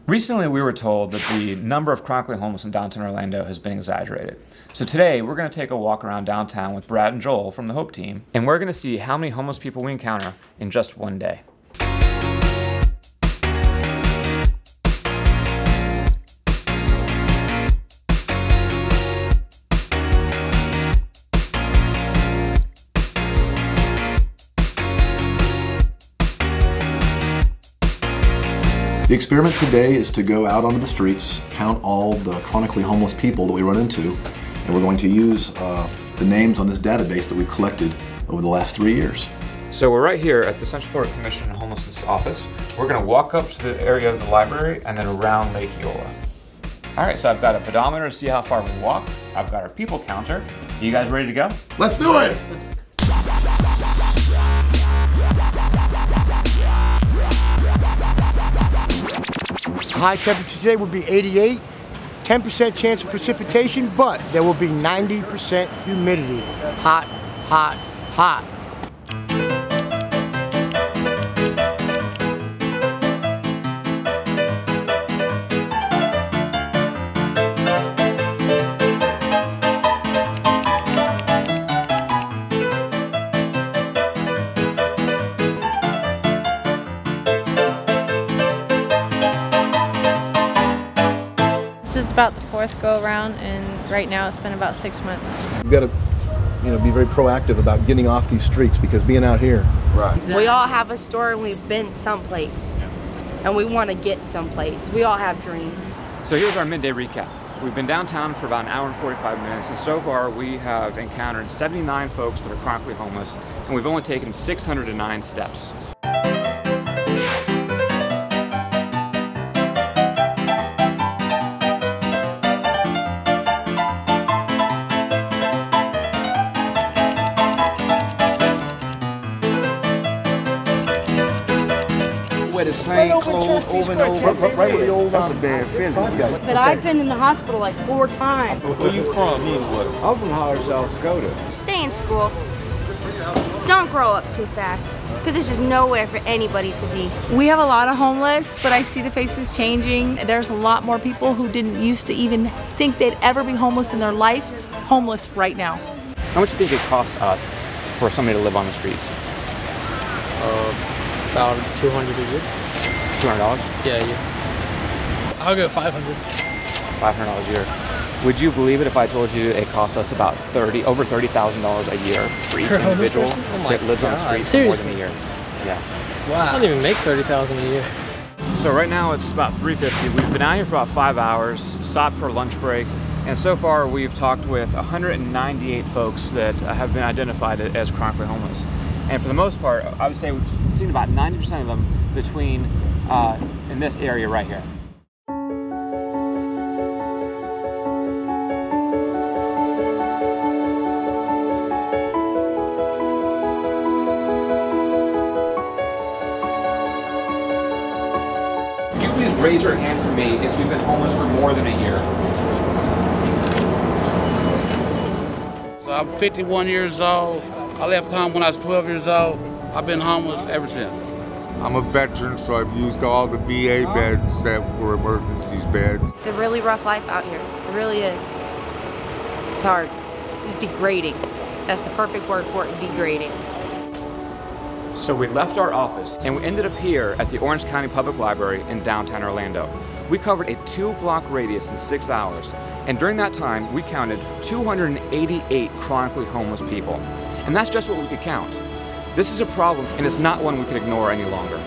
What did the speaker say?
Recently, we were told that the number of chronically homeless in downtown Orlando has been exaggerated. So today, we're going to take a walk around downtown with Brad and Joel from the Hope team, and we're going to see how many homeless people we encounter in just one day. The experiment today is to go out onto the streets, count all the chronically homeless people that we run into, and we're going to use the names on this database that we've collected over the last 3 years. So we're right here at the Central Florida Commission on Homelessness office. We're going to walk up to the area of the library and then around Lake Eola. All right, so I've got a pedometer to see how far we walk. I've got our people counter. Are you guys ready to go? Let's do it! High temperature today will be 88, 10% chance of precipitation, but there will be 90% humidity. Hot, hot, hot. This is about the fourth go around, and right now it's been about 6 months. You've got to, be very proactive about getting off these streets because being out here. Right. We all have a story and we've been someplace, and we want to get someplace. We all have dreams. So here's our midday recap. We've been downtown for about an hour and 45 minutes, and so far we have encountered 79 folks that are chronically homeless, and we've only taken 609 steps. Wear the same clothes over and over. Right with the old. That's a bad feeling. But I've been in the hospital like 4 times. Where you from, anyway? I'm from Howard, South Dakota. Stay in school. Don't grow up too fast, because this is nowhere for anybody to be. We have a lot of homeless, but I see the faces changing. There's a lot more people who didn't used to even think they'd ever be homeless in their life, homeless right now. How much do you think it costs us for somebody to live on the streets? About $200 a year. $200? Yeah, a year. I'll go $500. $500 a year. Would you believe it if I told you it costs us about over $30,000 a year for each individual that lives on the streets for more than a year? Yeah. Wow. I don't even make $30,000 a year. So right now it's about 3:50. We've been out here for about 5 hours, stopped for a lunch break, and so far we've talked with 198 folks that have been identified as chronically homeless. And for the most part, I would say we've seen about 90% of them between in this area right here. Can you please raise your hand for me if you've been homeless for more than a year? So I'm 51 years old. I left home when I was 12 years old. I've been homeless ever since. I'm a veteran, so I've used all the VA beds that were emergency beds. It's a really rough life out here. It really is. It's hard. It's degrading. That's the perfect word for it, degrading. So we left our office and we ended up here at the Orange County Public Library in downtown Orlando. We covered a 2-block radius in 6 hours, and during that time we counted 288 chronically homeless people. And that's just what we could count. This is a problem, and it's not one we can ignore any longer.